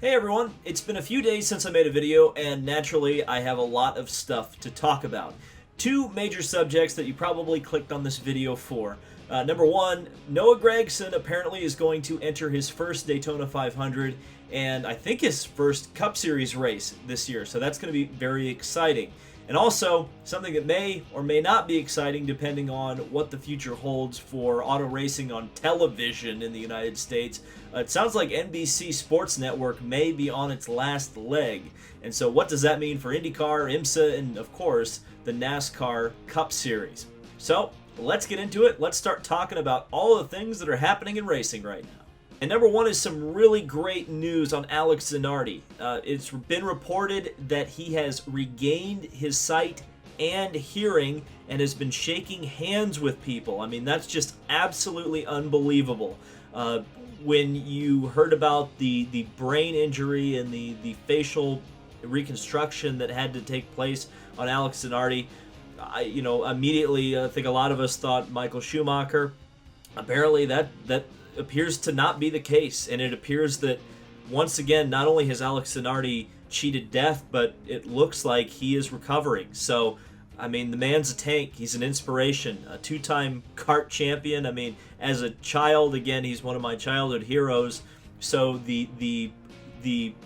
Hey everyone, it's been a few days since I made a video, and naturally I have a lot of stuff to talk about. Two major subjects that you probably clicked on this video for. Number one, Noah Gragson apparently is going to enter his first Daytona 500, and I think his first Cup Series race this year, so that's going to be very exciting. And also, something that may or may not be exciting depending on what the future holds for auto racing on television in the United States. It sounds like NBC Sports Network may be on its last leg. And so what does that mean for IndyCar, IMSA, and of course, the NASCAR Cup Series? So, let's get into it. Let's start talking about all the things that are happening in racing right now. And number one is some really great news on Alex Zanardi. It's been reported that he has regained his sight and hearing and has been shaking hands with people. I mean, that's just absolutely unbelievable. When you heard about the brain injury and the facial reconstruction that had to take place on Alex Zanardi, immediately I think a lot of us thought Michael Schumacher. Apparently that appears to not be the case, and it appears that once again not only has Alex Zanardi cheated death, but it looks like he is recovering. So I mean, the man's a tank. He's an inspiration, a two-time kart champion. I mean, as a child, again, he's one of my childhood heroes. So the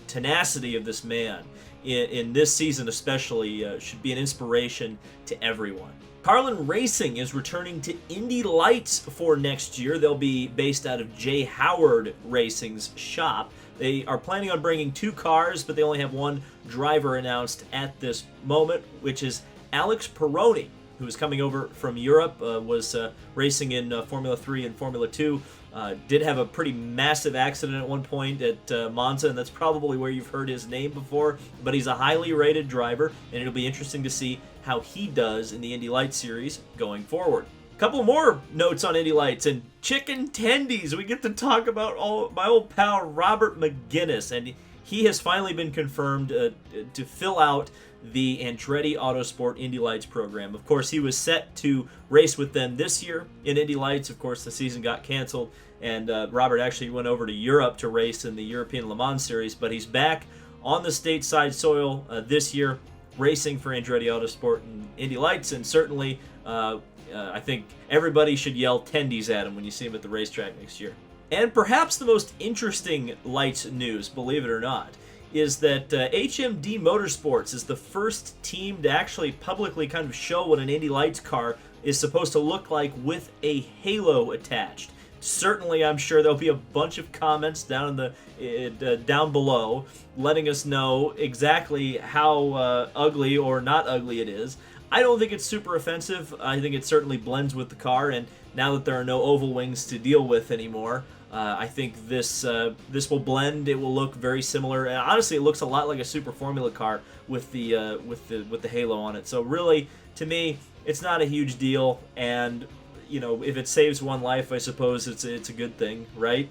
tenacity of this man in this season especially should be an inspiration to everyone. Carlin Racing is returning to Indy Lights for next year. They'll be based out of Jay Howard Racing's shop. They are planning on bringing two cars, but they only have one driver announced at this moment, which is Alex Peroni, who is coming over from Europe, was racing in Formula 3 and Formula 2. Did have a pretty massive accident at one point at Monza, and that's probably where you've heard his name before, but he's a highly rated driver, and it'll be interesting to see how he does in the Indy Lights series going forward. A couple more notes on Indy Lights and chicken tendies. We get to talk about my old pal Robert McGinnis, and he has finally been confirmed to fill out the Andretti Autosport Indy Lights program. Of course, he was set to race with them this year in Indy Lights. Of course, the season got canceled, and Robert actually went over to Europe to race in the European Le Mans Series, but he's back on the stateside soil this year, racing for Andretti Autosport and Indy Lights, and certainly I think everybody should yell tendies at him when you see him at the racetrack next year. And perhaps the most interesting Lights news, believe it or not, is that HMD Motorsports is the first team to actually publicly kind of show what an Indy Lights car is supposed to look like with a halo attached. Certainly, I'm sure there'll be a bunch of comments down below letting us know exactly how ugly or not ugly it is. I don't think it's super offensive. I think it certainly blends with the car, and now that there are no oval wings to deal with anymore, I think this will blend. It will look very similar. And honestly, it looks a lot like a Super Formula car with the halo on it. So really, to me, it's not a huge deal. And if it saves one life, I suppose it's a good thing, right?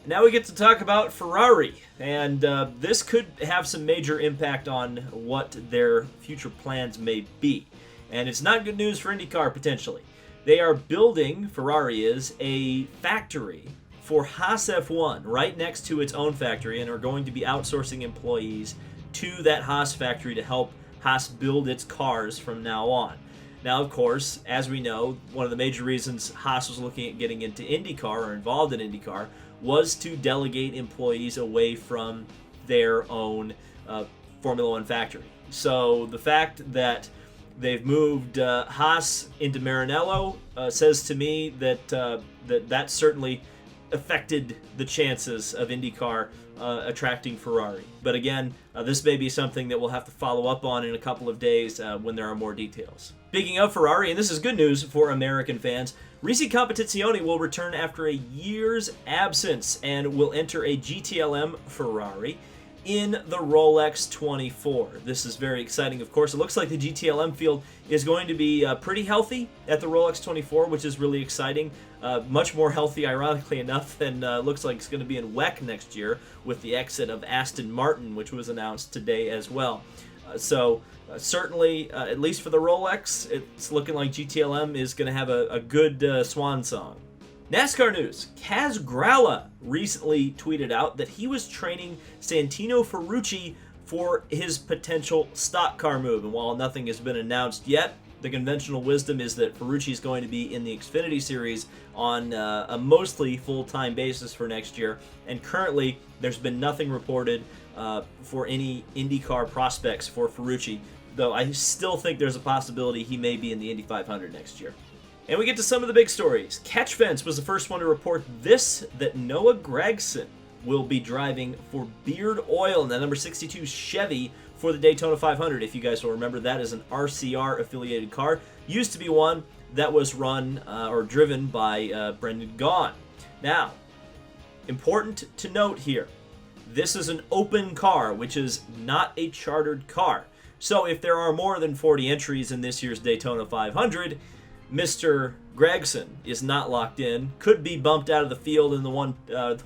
Now we get to talk about Ferrari, and this could have some major impact on what their future plans may be. And it's not good news for IndyCar potentially. They are building, Ferrari is, a factory for Haas F1 right next to its own factory, and are going to be outsourcing employees to that Haas factory to help Haas build its cars from now on. Now, of course, as we know, one of the major reasons Haas was looking at getting into IndyCar or involved in IndyCar was to delegate employees away from their own Formula One factory. So the fact that they've moved Haas into Maranello says to me that that certainly affected the chances of IndyCar attracting Ferrari. But again, this may be something that we'll have to follow up on in a couple of days when there are more details. Speaking of Ferrari, and this is good news for American fans, Risi Competizione will return after a year's absence and will enter a GTLM Ferrari in the Rolex 24. This is very exciting, of course. It looks like the GTLM field is going to be pretty healthy at the Rolex 24, which is really exciting. Much more healthy, ironically enough, than looks like it's going to be in WEC next year with the exit of Aston Martin, which was announced today as well. Certainly, at least for the Rolex, it's looking like GTLM is going to have a good swan song. NASCAR news. Kaz Grala recently tweeted out that he was training Santino Ferrucci for his potential stock car move. And while nothing has been announced yet, the conventional wisdom is that Ferrucci is going to be in the Xfinity Series on a mostly full-time basis for next year. And currently, there's been nothing reported for any IndyCar prospects for Ferrucci, though I still think there's a possibility he may be in the Indy 500 next year. And we get to some of the big stories. Catch Fence was the first one to report this, that Noah Gragson will be driving for Beard Oil in the number 62 Chevy for the Daytona 500. If you guys will remember, that is an RCR affiliated car. Used to be one that was run or driven by Brendan Gaughan. Now, important to note here, this is an open car, which is not a chartered car. So if there are more than 40 entries in this year's Daytona 500, Mr. Gragson is not locked in. Could be bumped out of the field in the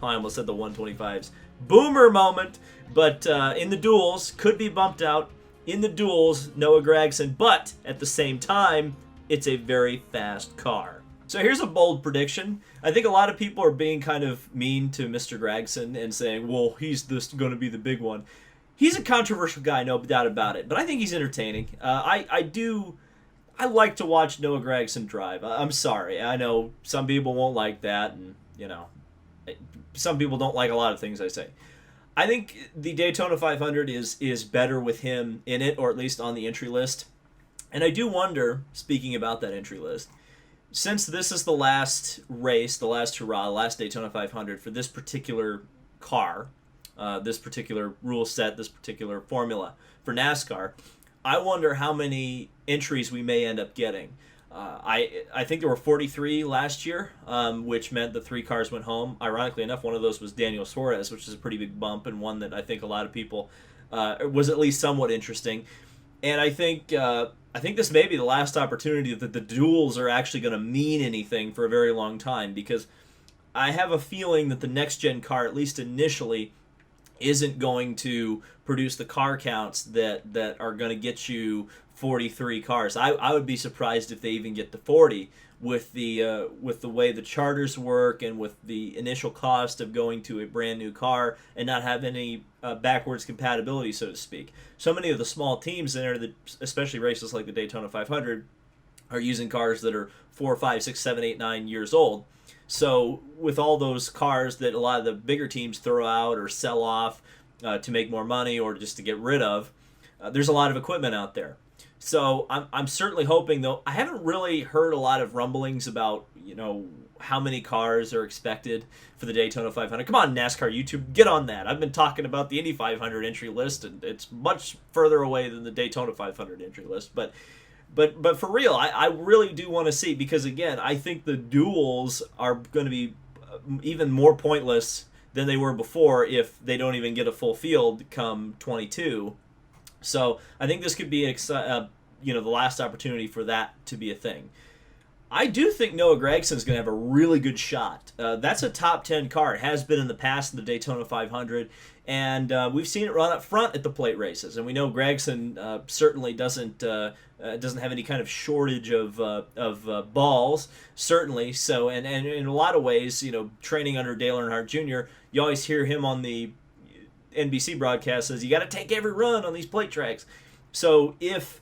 I almost said the 125s. Boomer moment, but in the duels, could be bumped out in the duels, Noah Gragson, but at the same time, it's a very fast car. So here's a bold prediction. I think a lot of people are being kind of mean to Mr. Gragson and saying, well, he's going to be the big one. He's a controversial guy, no doubt about it, but I think he's entertaining. I like to watch Noah Gragson drive. I'm sorry. I know some people won't like that, and, some people don't like a lot of things I say. I think the Daytona 500 is better with him in it, or at least on the entry list. And I do wonder, speaking about that entry list, since this is the last race, the last hurrah, the last Daytona 500 for this particular car, this particular rule set, this particular formula for NASCAR, I wonder how many entries we may end up getting. I think there were 43 last year, which meant the 3 cars went home. Ironically enough, one of those was Daniel Suarez, which is a pretty big bump, and one that I think a lot of people was at least somewhat interesting. And I think this may be the last opportunity that the duels are actually going to mean anything for a very long time, because I have a feeling that the next-gen car, at least initially, isn't going to produce the car counts that are going to get you 43 cars. I would be surprised if they even get to 40 with the way the charters work and with the initial cost of going to a brand new car and not have any backwards compatibility, so to speak. So many of the small teams in there, especially races like the Daytona 500, are using cars that are 4, 5, 6, 7, 8, 9 years old. So with all those cars that a lot of the bigger teams throw out or sell off to make more money or just to get rid of, there's a lot of equipment out there. So I'm certainly hoping, though, I haven't really heard a lot of rumblings about, how many cars are expected for the Daytona 500. Come on, NASCAR YouTube, get on that. I've been talking about the Indy 500 entry list, and it's much further away than the Daytona 500 entry list. But for real, I really do want to see, because, again, I think the duels are going to be even more pointless than they were before if they don't even get a full field come 22. So I think this could be the last opportunity for that to be a thing. I do think Noah Gragson is going to have a really good shot. That's a top 10 car. It has been in the past in the Daytona 500, and we've seen it run up front at the plate races. And we know Gragson certainly doesn't have any kind of shortage of balls, certainly. So, and in a lot of ways, training under Dale Earnhardt Jr., you always hear him on the NBC broadcast says you got to take every run on these plate tracks. So if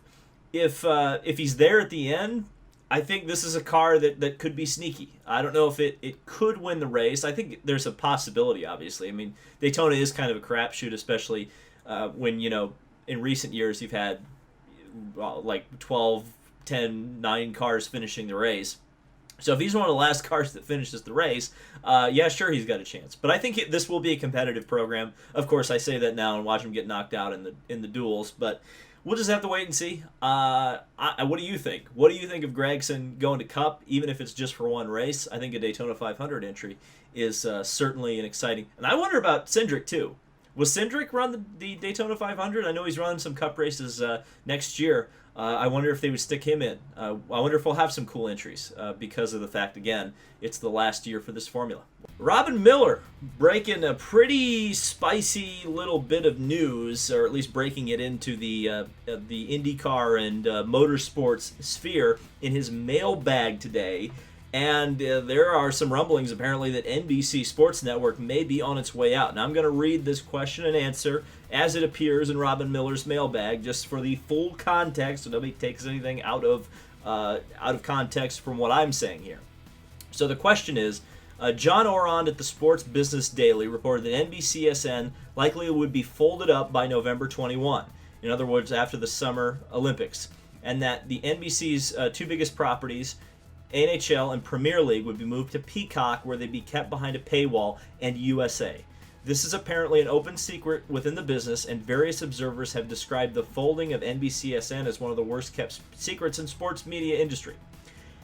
he's there at the end, I think this is a car that could be sneaky. I don't know if it could win the race. I think there's a possibility, obviously. I mean, Daytona is kind of a crapshoot, especially when, in recent years you've had like 12, 10, 9 cars finishing the race. So if he's one of the last cars that finishes the race, yeah, sure, he's got a chance. But I think this will be a competitive program. Of course, I say that now and watch him get knocked out in the duels, but we'll just have to wait and see. What do you think? What do you think of Gragson going to Cup, even if it's just for one race? I think a Daytona 500 entry is certainly an exciting. And I wonder about Cindric, too. Will Cindric run the Daytona 500? I know he's running some Cup races next year. I wonder if they would stick him in. I wonder if we'll have some cool entries because of the fact, again, it's the last year for this formula. Robin Miller breaking a pretty spicy little bit of news, or at least breaking it into the IndyCar and motorsports sphere in his mailbag today. And there are some rumblings, apparently, that NBC Sports Network may be on its way out. Now, I'm going to read this question and answer as it appears in Robin Miller's mailbag, just for the full context, so nobody takes anything out of context from what I'm saying here. So the question is, John Orond at the Sports Business Daily reported that NBCSN likely would be folded up by November 21. In other words, after the Summer Olympics. And that the NBC's two biggest properties, NHL and Premier League, would be moved to Peacock, where they'd be kept behind a paywall, and USA. This is apparently an open secret within the business, and various observers have described the folding of NBCSN as one of the worst kept secrets in sports media industry.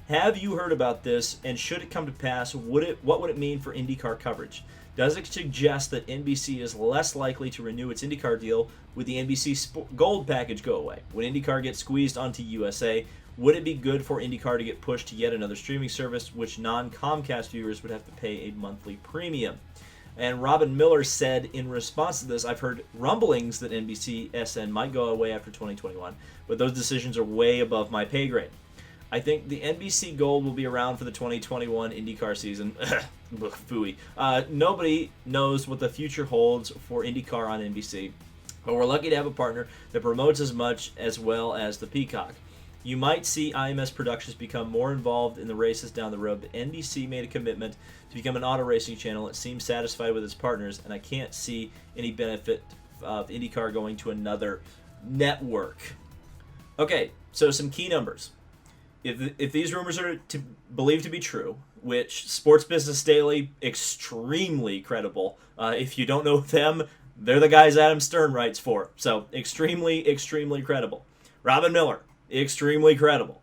Have you heard about this, and should it come to pass, what would it mean for IndyCar coverage? Does it suggest that NBC is less likely to renew its IndyCar deal with the NBC Gold package go away? Would IndyCar get squeezed onto USA? Would it be good for IndyCar to get pushed to yet another streaming service, which non-Comcast viewers would have to pay a monthly premium? And Robin Miller said in response to this, I've heard rumblings that NBCSN might go away after 2021, but those decisions are way above my pay grade. I think the NBC Gold will be around for the 2021 IndyCar season. Phooey. Nobody knows what the future holds for IndyCar on NBC, but we're lucky to have a partner that promotes as much as well as the Peacock. You might see IMS Productions become more involved in the races down the road, but NBC made a commitment to become an auto racing channel. It seems satisfied with its partners, and I can't see any benefit of IndyCar going to another network. Okay, so some key numbers. If these rumors are believed to be true, which Sports Business Daily, extremely credible. If you don't know them, they're the guys Adam Stern writes for. So extremely, extremely credible. Robin Miller, extremely credible.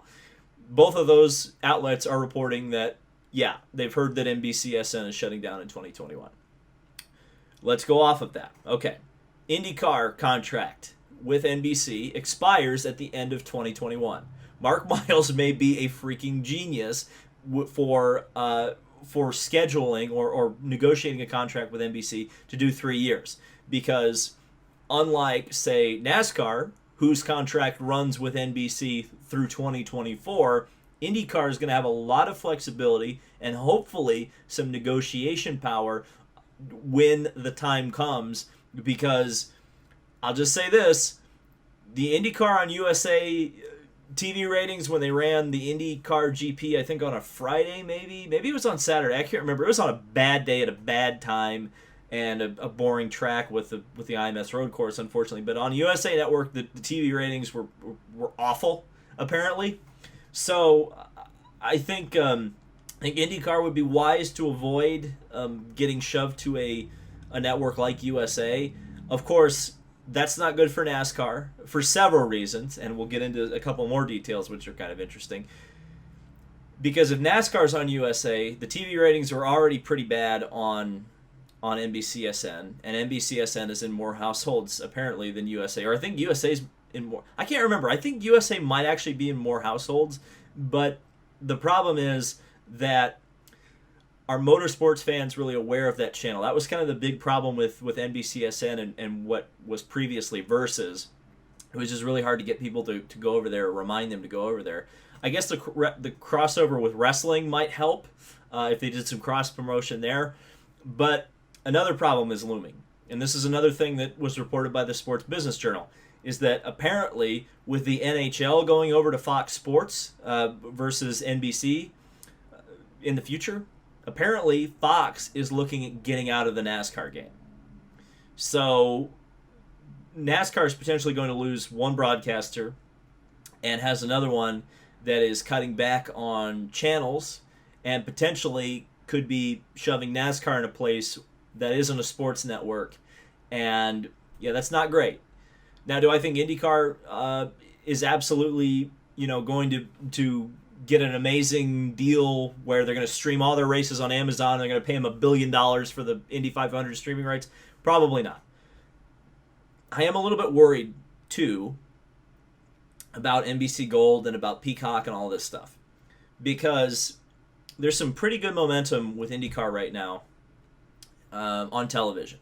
Both of those outlets are reporting that, yeah, they've heard that NBCSN is shutting down in 2021. Let's go off of that. Okay. IndyCar contract with NBC expires at the end of 2021. Mark Miles may be a freaking genius for scheduling or negotiating a contract with NBC to do 3 years. Because unlike, say, NASCAR, whose contract runs with NBC through 2024, IndyCar is going to have a lot of flexibility and hopefully some negotiation power when the time comes. Because I'll just say this, the IndyCar on USA TV ratings when they ran the IndyCar GP, I think on a Friday maybe it was on Saturday, I can't remember. It was on a bad day at a bad time and a boring track with the IMS road course, unfortunately. But on USA Network, the TV ratings were awful, apparently. So I think IndyCar would be wise to avoid getting shoved to a network like USA. Of course, that's not good for NASCAR for several reasons, and we'll get into a couple more details, which are kind of interesting. Because if NASCAR's on USA, the TV ratings are already pretty bad on NBCSN, and NBCSN is in more households, apparently, than USA. Or I think USA's in more... I can't remember. I think USA might actually be in more households, but the problem is that are motorsports fans really aware of that channel? That was kind of the big problem with NBCSN and what was previously Versus. It was just really hard to get people to go over there, or remind them to go over there. I guess the crossover with wrestling might help if they did some cross-promotion there. But another problem is looming. And this is another thing that was reported by the Sports Business Journal, is that apparently with the NHL going over to Fox Sports versus NBC in the future, apparently Fox is looking at getting out of the NASCAR game. So NASCAR is potentially going to lose one broadcaster and has another one that is cutting back on channels and potentially could be shoving NASCAR in a place that isn't a sports network. And yeah, that's not great. Now, do I think IndyCar is absolutely, going to get an amazing deal where they're going to stream all their races on Amazon and they're going to pay them $1 billion for the Indy 500 streaming rights? Probably not. I am a little bit worried, too, about NBC Gold and about Peacock and all this stuff, because there's some pretty good momentum with IndyCar right now on television.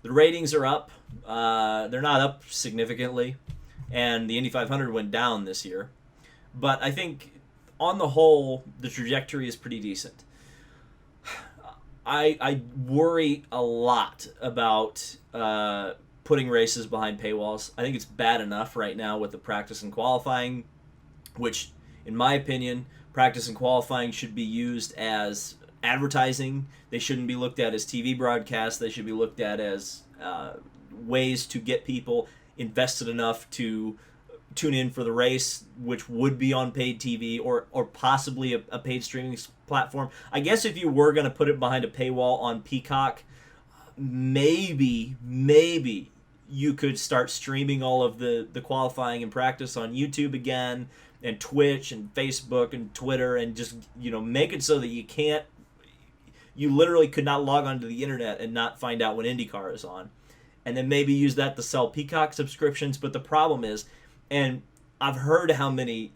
The ratings are up. They're not up significantly, and the Indy 500 went down this year. But I think on the whole, the trajectory is pretty decent. I worry a lot about putting races behind paywalls. I think it's bad enough right now with the practice and qualifying, which, in my opinion, practice and qualifying should be used as advertising. They shouldn't be looked at as TV broadcasts. They should be looked at as ways to get people invested enough to tune in for the race, which would be on paid TV or possibly a paid streaming platform. I guess if you were going to put it behind a paywall on Peacock, maybe you could start streaming all of the qualifying and practice on YouTube again, and Twitch and Facebook and Twitter, and just, make it so that you literally could not log onto the internet and not find out when IndyCar is on. And then maybe use that to sell Peacock subscriptions. But the problem is, and I've heard a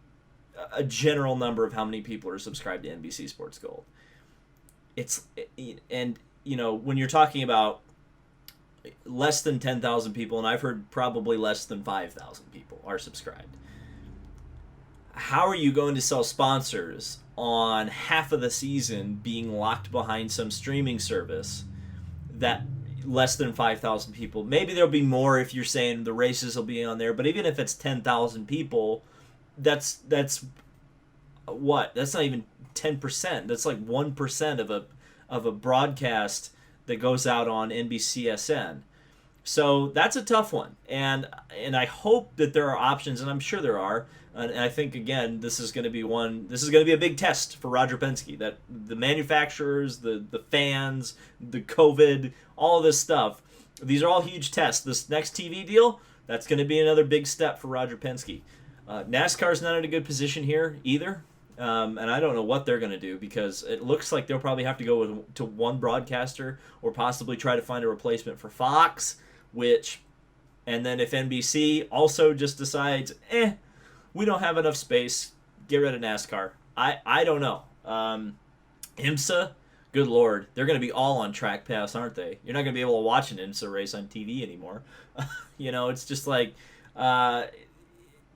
general number of how many people are subscribed to NBC Sports Gold. When you're talking about less than 10,000 people, and I've heard probably less than 5,000 people are subscribed. How are you going to sell sponsors on half of the season being locked behind some streaming service that less than 5,000 people? Maybe there'll be more if you're saying the races will be on there, but even if it's 10,000 people, that's what? That's not even 10%. That's like 1% of a broadcast that goes out on NBCSN. So that's a tough one, and I hope that there are options, and I'm sure there are. And I think, again, this is going to be a big test for Roger Penske, that the manufacturers, the fans, the COVID, all of this stuff, these are all huge tests. This next TV deal, that's going to be another big step for Roger Penske. NASCAR's not in a good position here either, and I don't know what they're going to do, because it looks like they'll probably have to go to one broadcaster or possibly try to find a replacement for Fox, and then if NBC also just decides, we don't have enough space, get rid of NASCAR. I don't know. IMSA, good Lord, they're going to be all on Track Pass, aren't they? You're not going to be able to watch an IMSA race on TV anymore. It's just like,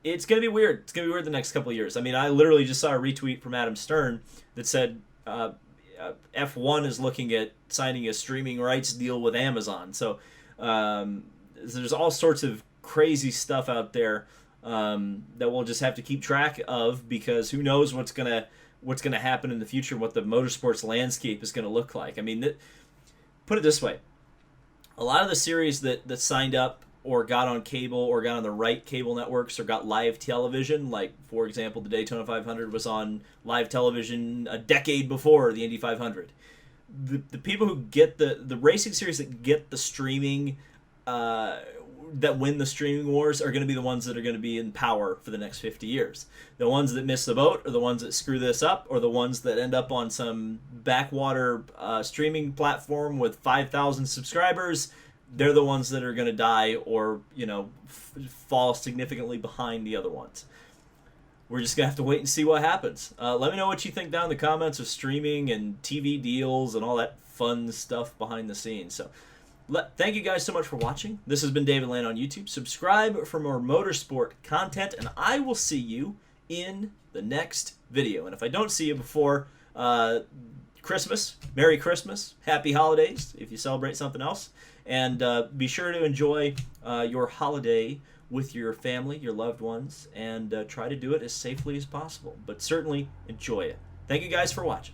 it's going to be weird. It's going to be weird the next couple of years. I mean, I literally just saw a retweet from Adam Stern that said F1 is looking at signing a streaming rights deal with Amazon. So there's all sorts of crazy stuff out there that we'll just have to keep track of, because who knows what's gonna happen in the future, what the motorsports landscape is going to look like. I mean, put it this way: a lot of the series that signed up or got on cable or got on the right cable networks or got live television, like, for example, the Daytona 500 was on live television a decade before the Indy 500. The people who get the racing series that get the streaming, that win the streaming wars, are going to be the ones that are going to be in power for the next 50 years. The ones that miss the boat, or the ones that screw this up, or the ones that end up on some backwater streaming platform with 5,000 subscribers, they're the ones that are going to die or, fall significantly behind the other ones. We're just going to have to wait and see what happens. Let me know what you think down in the comments of streaming and TV deals and all that fun stuff behind the scenes. So, thank you guys so much for watching. This has been David Land on YouTube. Subscribe for more motorsport content, and I will see you in the next video. And if I don't see you before Christmas, Merry Christmas, Happy Holidays if you celebrate something else. And be sure to enjoy your holiday with your family, your loved ones, and try to do it as safely as possible. But certainly enjoy it. Thank you guys for watching.